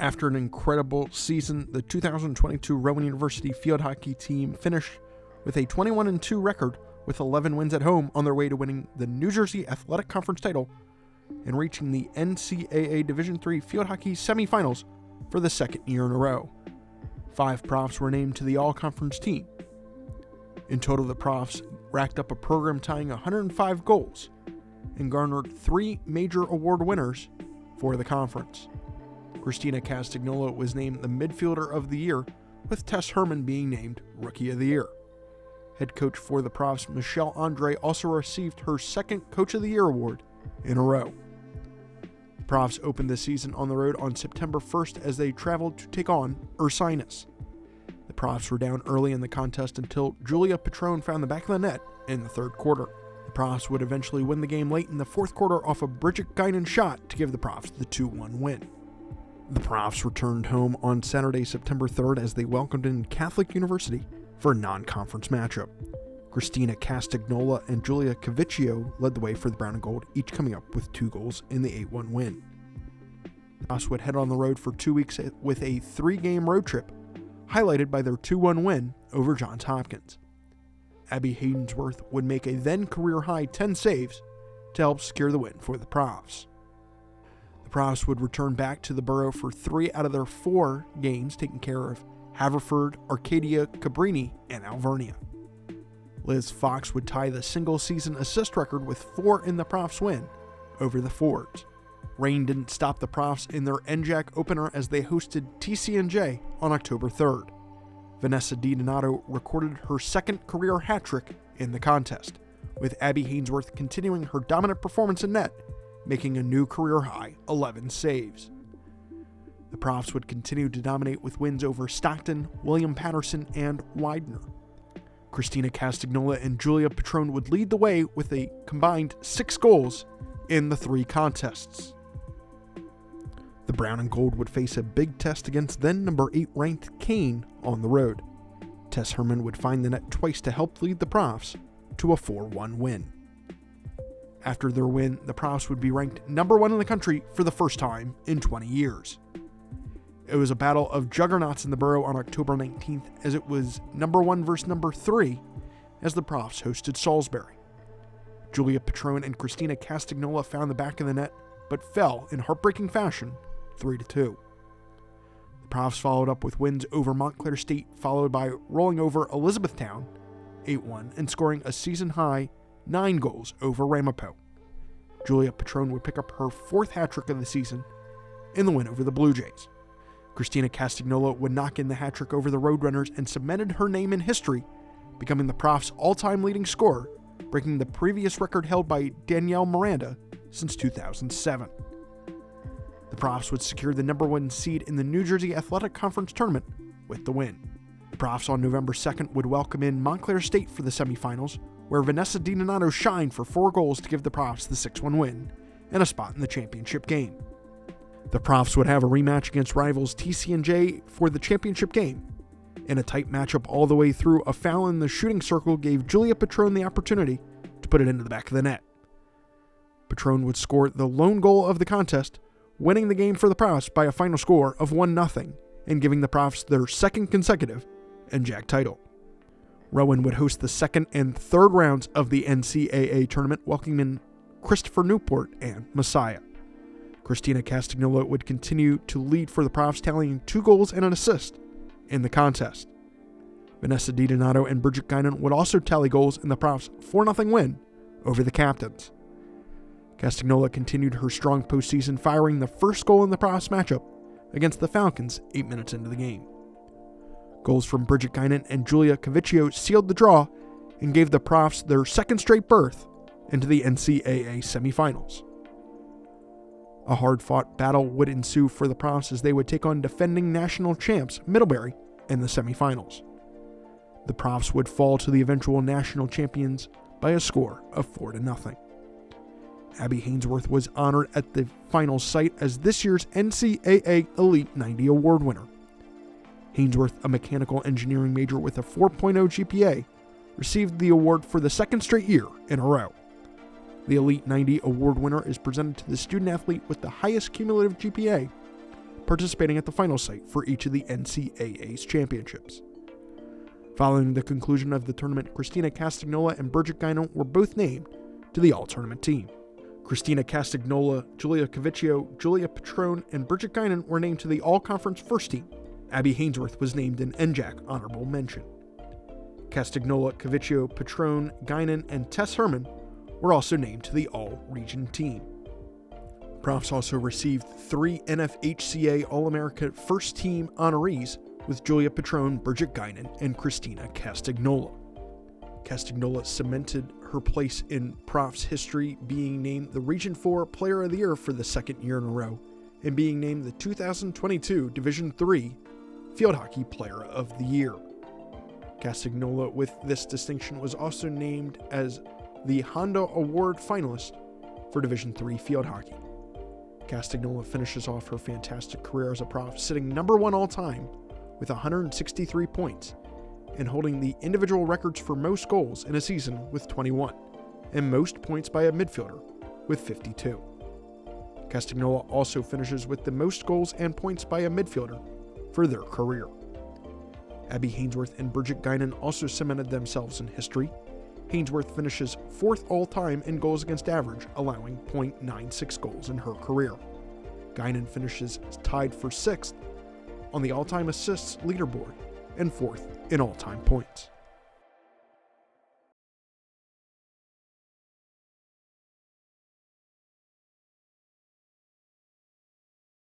After an incredible season, the 2022 Rowan University field hockey team finished with a 21-2 record with 11 wins at home on their way to winning the New Jersey Athletic Conference title and reaching the NCAA Division III field hockey semifinals for the second year in a row. 5 Profs were named to the all-conference team. In total, the Profs racked up a program-tying 105 goals and garnered 3 major award winners for the conference. Christina Castagnola was named the Midfielder of the Year, with Tess Herman being named Rookie of the Year. Head coach for the Profs, Michelle Andre, also received her second Coach of the Year award in a row. The Profs opened the season on the road on September 1st as they traveled to take on Ursinus. The Profs were down early in the contest until Julia Petrone found the back of the net in the third quarter. The Profs would eventually win the game late in the fourth quarter off a Bridget Guinan shot to give the Profs the 2-1 win. The Profs returned home on Saturday, September 3rd as they welcomed in Catholic University for a non-conference matchup. Christina Castagnola and Julia Cavicchio led the way for the Brown and Gold, each coming up with 2 goals in the 8-1 win. The Profs would head on the road for 2 weeks with a 3-game road trip, highlighted by their 2-1 win over Johns Hopkins. Abby Haydensworth would make a then career-high 10 saves to help secure the win for the Profs. The Profs would return back to the borough for 3 out of their 4 games, taking care of Haverford, Arcadia, Cabrini, and Alvernia. Liz Fox would tie the single-season assist record with 4 in the Profs win over the Fords. Rain didn't stop the Profs in their NJAC opener as they hosted TCNJ on October 3rd. Vanessa DiDonato recorded her second career hat trick in the contest, with Abby Hainsworth continuing her dominant performance in net, making a new career-high 11 saves. The Profs would continue to dominate with wins over Stockton, William Patterson, and Widener. Christina Castagnola and Julia Petrone would lead the way with a combined 6 goals in the 3 contests. The Brown and Gold would face a big test against then number 8 ranked Kane on the road. Tess Herman would find the net twice to help lead the Profs to a 4-1 win. After their win, the Profs would be ranked number 1 in the country for the first time in 20 years. It was a battle of juggernauts in the borough on October 19th as it was number 1 versus number 3 as the Profs hosted Salisbury. Julia Petrone and Christina Castagnola found the back of the net but fell in heartbreaking fashion 3-2. The Profs followed up with wins over Montclair State, followed by rolling over Elizabethtown 8-1 and scoring a season-high 9 goals over Ramapo. Julia Petrone would pick up her 4th hat-trick of the season in the win over the Blue Jays. Christina Castagnola would knock in the hat-trick over the Roadrunners and cemented her name in history, becoming the Profs' all-time leading scorer, breaking the previous record held by Danielle Miranda since 2007. The Profs would secure the number 1 seed in the New Jersey Athletic Conference tournament with the win. The Profs on November 2nd would welcome in Montclair State for the semifinals, where Vanessa DiDonato shined for 4 goals to give the Profs the 6-1 win and a spot in the championship game. The Profs would have a rematch against rivals TCNJ for the championship game. In a tight matchup all the way through, a foul in the shooting circle gave Julia Petrone the opportunity to put it into the back of the net. Petrone would score the lone goal of the contest, winning the game for the Profs by a final score of 1-0 and giving the Profs their second consecutive NJAC title. Rowan would host the second and third rounds of the NCAA tournament, welcoming Christopher Newport and Messiah. Christina Castagnola would continue to lead for the Profs, tallying 2 goals and an assist in the contest. Vanessa DiDonato and Bridget Guinan would also tally goals in the Profs' 4-0 win over the Captains. Castagnola continued her strong postseason, firing the first goal in the Profs matchup against the Falcons 8 minutes into the game. Goals from Bridget Guinan and Julia Cavicchio sealed the draw and gave the Profs their second straight berth into the NCAA semifinals. A hard-fought battle would ensue for the Profs as they would take on defending national champs Middlebury in the semifinals. The Profs would fall to the eventual national champions by a score of 4-0. Abby Hainsworth was honored at the final site as this year's NCAA Elite 90 award winner. Hainsworth, a mechanical engineering major with a 4.0 GPA, received the award for the second straight year in a row. The Elite 90 award winner is presented to the student athlete with the highest cumulative GPA participating at the final site for each of the NCAA's championships. Following the conclusion of the tournament, Christina Castagnola and Bridget Guinan were both named to the all-tournament team. Christina Castagnola, Julia Cavicchio, Julia Petrone, and Bridget Guinan were named to the all-conference first team. Abby Hainsworth was named an NJAC honorable mention. Castagnola, Cavicchio, Petrone, Guinan, and Tess Herman were also named to the all-region team. Profs also received 3 NFHCA All-America First Team honorees with Julia Petrone, Bridget Guinan, and Christina Castagnola. Castagnola cemented her place in Profs history, being named the Region 4 Player of the Year for the second year in a row, and being named the 2022 Division III Field Hockey Player of the Year. Castagnola, with this distinction, was also named as the Honda Award finalist for Division III Field Hockey. Castagnola finishes off her fantastic career as a prof, sitting number 1 all-time with 163 points, and holding the individual records for most goals in a season with 21, and most points by a midfielder with 52. Castagnola also finishes with the most goals and points by a midfielder for their career. Abby Hainsworth and Bridget Guinan also cemented themselves in history. Hainsworth finishes 4th all-time in goals against average, allowing .96 goals in her career. Guinan finishes tied for 6th on the all-time assists leaderboard and 4th in all-time points.